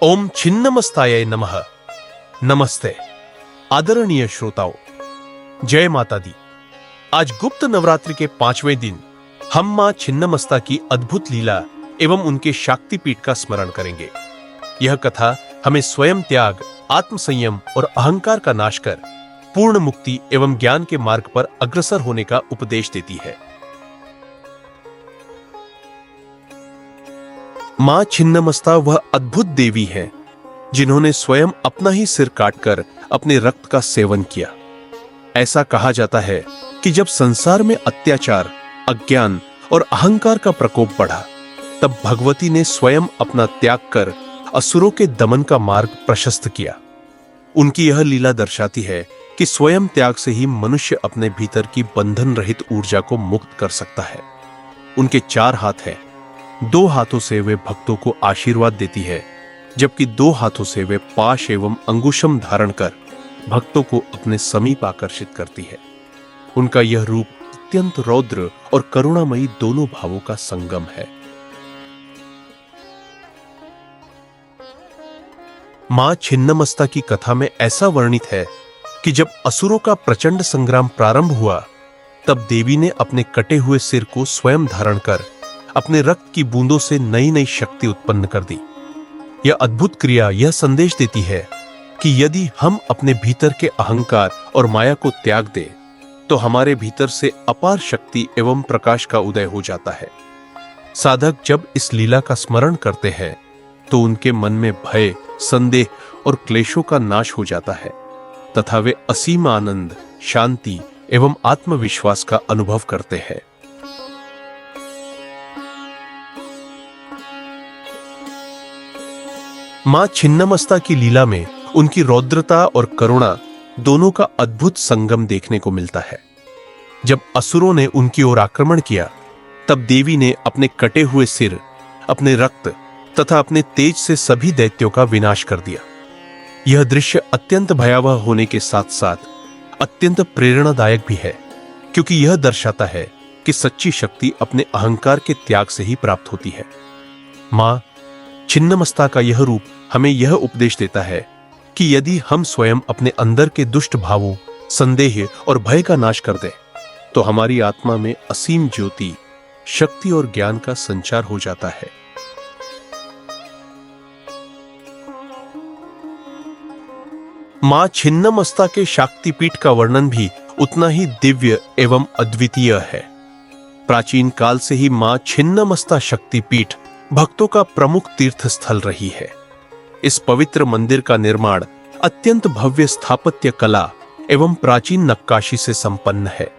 ओम छिन्नमस्ताय नमः। नमस्ते आदरणीय श्रोताओं, जय माता दी। आज गुप्त नवरात्रि के 5वें दिन हम मां छिन्नमस्ता की अद्भुत लीला एवं उनके शक्तिपीठ का स्मरण करेंगे। यह कथा हमें स्वयं त्याग, आत्मसंयम और अहंकार का नाश कर पूर्ण मुक्ति एवं ज्ञान के मार्ग पर अग्रसर होने का उपदेश देती है। मां छिन्नमस्ता वह अद्भुत देवी है जिन्होंने स्वयं अपना ही सिर काटकर अपने रक्त का सेवन किया। ऐसा कहा जाता है कि जब संसार में अत्याचार, अज्ञान और अहंकार का प्रकोप बढ़ा, तब भगवती ने स्वयं अपना त्याग कर असुरों के दमन का मार्ग प्रशस्त किया। उनकी यह लीला दर्शाती है कि स्वयं त्याग से ही मनुष्य अपने भीतर की बंधन रहित ऊर्जा को मुक्त कर सकता है। उनके 4 हाथ हैं। 2 हाथों से वे भक्तों को आशीर्वाद देती है, जबकि 2 हाथों से वे पाश एवं अंगुशम धारण कर भक्तों को अपने समीप आकर्षित करती है। उनका यह रूप अत्यंत रौद्र और करुणामयी दोनों भावों का संगम है। मां छिन्नमस्ता की कथा में ऐसा वर्णित है कि जब असुरों का प्रचंड संग्राम प्रारंभ हुआ, तब देवी ने अपने कटे हुए सिर को स्वयं धारण कर अपने रक्त की बूंदों से नई नई शक्ति उत्पन्न कर दी। यह अद्भुत क्रिया यह संदेश देती है कि यदि हम अपने भीतर के अहंकार और माया को त्याग दें, तो हमारे भीतर से अपार शक्ति एवं प्रकाश का उदय हो जाता है। साधक जब इस लीला का स्मरण करते हैं, तो उनके मन में भय, संदेह और क्लेशों का नाश हो जाता है तथा वे असीम आनंद, शांति एवं आत्मविश्वास का अनुभव करते हैं। मां छिन्नमस्ता की लीला में उनकी रौद्रता और करुणा दोनों का अद्भुत संगम देखने को मिलता है। जब असुरों ने उनकी ओर आक्रमण किया, तब देवी ने अपने कटे हुए सिर, अपने रक्त तथा अपने तेज से सभी दैत्यों का विनाश कर दिया। यह दृश्य अत्यंत भयावह होने के साथ साथ अत्यंत प्रेरणादायक भी है, क्योंकि यह दर्शाता है कि सच्ची शक्ति अपने अहंकार के त्याग से ही प्राप्त होती है। मां छिन्नमस्ता का यह रूप हमें यह उपदेश देता है कि यदि हम स्वयं अपने अंदर के दुष्ट भावों, संदेह और भय का नाश कर दें, तो हमारी आत्मा में असीम ज्योति, शक्ति और ज्ञान का संचार हो जाता है। मां छिन्नमस्ता के शक्तिपीठ का वर्णन भी उतना ही दिव्य एवं अद्वितीय है। प्राचीन काल से ही मां छिन्नमस्ता शक्तिपीठ भक्तों का प्रमुख तीर्थ स्थल रही है। इस पवित्र मंदिर का निर्माण अत्यंत भव्य स्थापत्य कला एवं प्राचीन नक्काशी से संपन्न है।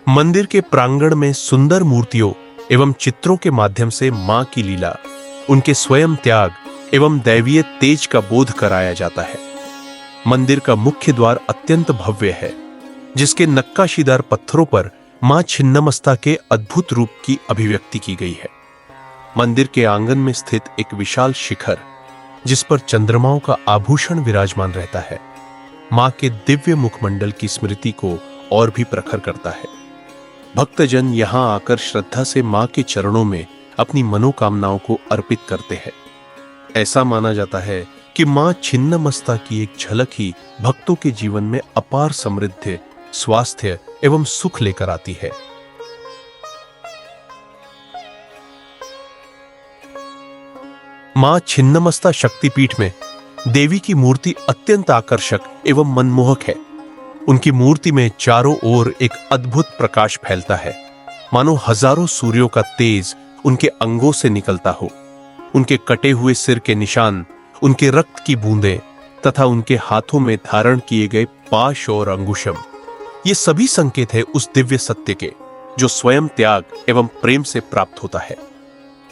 मंदिर के प्रांगण में सुंदर मूर्तियों एवं चित्रों के माध्यम से मां की लीला, उनके स्वयं त्याग एवं दैवीय तेज का बोध कराया जाता है। मंदिर का मुख्य द्वार अत्यंत भव्य है, जिसके नक्काशीदार पत्थरों पर मां छिन्नमस्ता के अद्भुत रूप की अभिव्यक्ति की गई है। मंदिर के आंगन में स्थित एक विशाल शिखर, जिस पर चंद्रमाओं का आभूषण विराजमान रहता है, मां के दिव्य मुखमंडल की स्मृति को और भी प्रखर करता है। भक्तजन यहां आकर श्रद्धा से मां के चरणों में अपनी मनोकामनाओं को अर्पित करते हैं। ऐसा माना जाता है कि मां छिन्नमस्ता की एक झलक ही भक्तों के जीवन में अपार समृद्धि, स्वास्थ्य एवं सुख लेकर आती है। मां छिन्नमस्ता शक्तिपीठ में देवी की मूर्ति अत्यंत आकर्षक एवं मनमोहक है। उनकी मूर्ति में चारों ओर एक अद्भुत प्रकाश फैलता है, मानो हजारों सूर्यों का तेज उनके अंगों से निकलता हो। उनके कटे हुए सिर के निशान, उनके रक्त की बूंदें तथा उनके हाथों में धारण किए गए पाश और अंगुशम, ये सभी संकेत है उस दिव्य सत्य के जो स्वयं त्याग एवं प्रेम से प्राप्त होता है।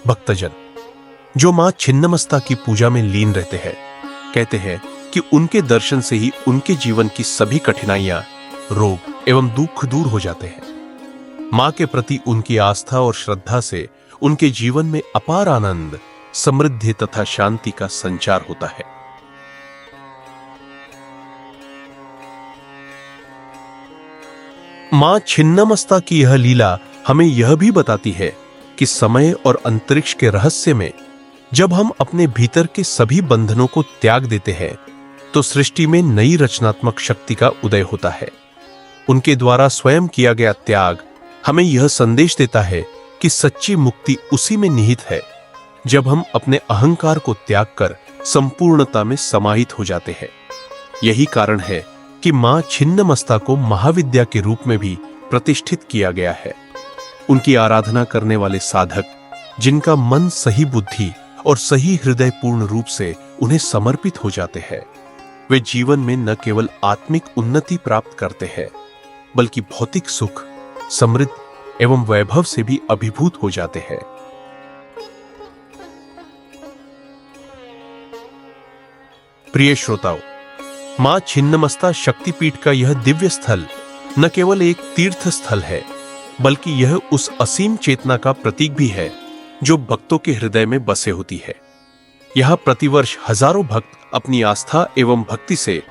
भक्तजन जो मां छिन्नमस्ता की पूजा में लीन रहते हैं, कहते हैं कि उनके दर्शन से ही उनके जीवन की सभी कठिनाइयां, रोग एवं दुख दूर हो जाते हैं। मां के प्रति उनकी आस्था और श्रद्धा से उनके जीवन में अपार आनंद, समृद्धि तथा शांति का संचार होता है। मां छिन्नमस्ता की यह लीला हमें यह भी बताती है कि समय और अंतरिक्ष के रहस्य में जब हम अपने भीतर के सभी बंधनों को त्याग देते हैं तो सृष्टि में नई रचनात्मक शक्ति का उदय होता है। उनके द्वारा स्वयं किया गया त्याग हमें यह संदेश देता है कि सच्ची मुक्ति उसी में निहित है जब हम अपने अहंकार को त्याग कर संपूर्णता में समाहित हो जाते हैं। यही कारण है कि मां छिन्नमस्ता को महाविद्या के रूप में भी प्रतिष्ठित किया गया है। उनकी आराधना करने वाले साधक जिनका मन सही बुद्धि और सही हृदय पूर्ण रूप से उन्हें समर्पित हो जाते हैं, वे जीवन में न केवल आत्मिक उन्नति प्राप्त करते हैं बल्कि भौतिक सुख, समृद्धि एवं वैभव से भी अभिभूत हो जाते हैं। प्रिय श्रोताओं, मां छिन्नमस्ता शक्तिपीठ का यह दिव्य स्थल न केवल एक तीर्थ स्थल है बल्कि यह उस असीम चेतना का प्रतीक भी है जो भक्तों के हृदय में बसे होती है। यहां प्रतिवर्ष हजारों भक्त अपनी आस्था एवं भक्ति से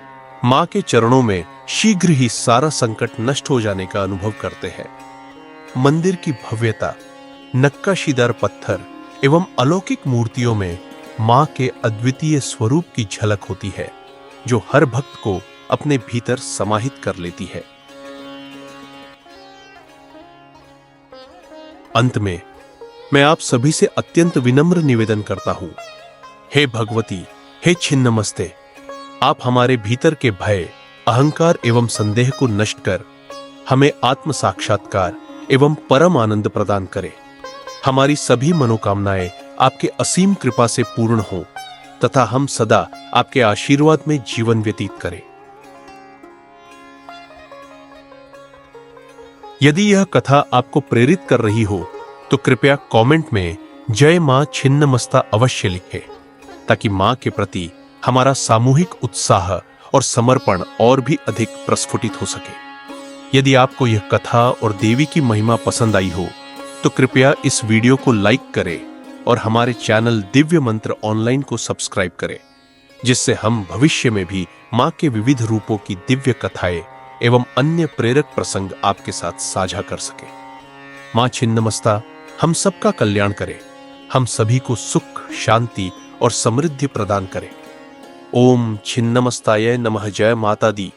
मां के चरणों में शीघ्र ही सारा संकट नष्ट हो जाने का अनुभव करते हैं। मंदिर की भव्यता, नक्काशीदार पत्थर एवं अलौकिक मूर्तियों में मां के अद्वितीय स्वरूप की झलक होती है जो हर भक्त को अपने भीतर समाहित कर लेती है। अंत में मैं आप सभी से अत्यंत विनम्र निवेदन करता हूं, हे भगवती, हे छिन्नमस्ते, आप हमारे भीतर के भय, अहंकार एवं संदेह को नष्ट कर हमें आत्म साक्षात्कार एवं परम आनंद प्रदान करें। हमारी सभी मनोकामनाएं आपके असीम कृपा से पूर्ण हो तथा हम सदा आपके आशीर्वाद में जीवन व्यतीत करें। यदि यह कथा आपको प्रेरित कर रही हो तो कृपया कमेंट में जय मां छिन्नमस्ता अवश्य लिखें ताकि मां के प्रति हमारा सामूहिक उत्साह और समर्पण और भी अधिक प्रस्फुटित हो सके। यदि आपको यह कथा और देवी की महिमा पसंद आई हो तो कृपया इस वीडियो को लाइक करें और हमारे चैनल दिव्य मंत्र ऑनलाइन को सब्सक्राइब करें, जिससे हम भविष्य में भी मां के विविध रूपों की दिव्य कथाएं एवं अन्य प्रेरक प्रसंग आपके साथ साझा कर सके। मां छिन्नमस्ता हम सबका कल्याण करे, हम सभी को सुख, शांति और समृद्धि प्रदान करे। ओम छिन्नमस्ताय नमः। जय माता दी।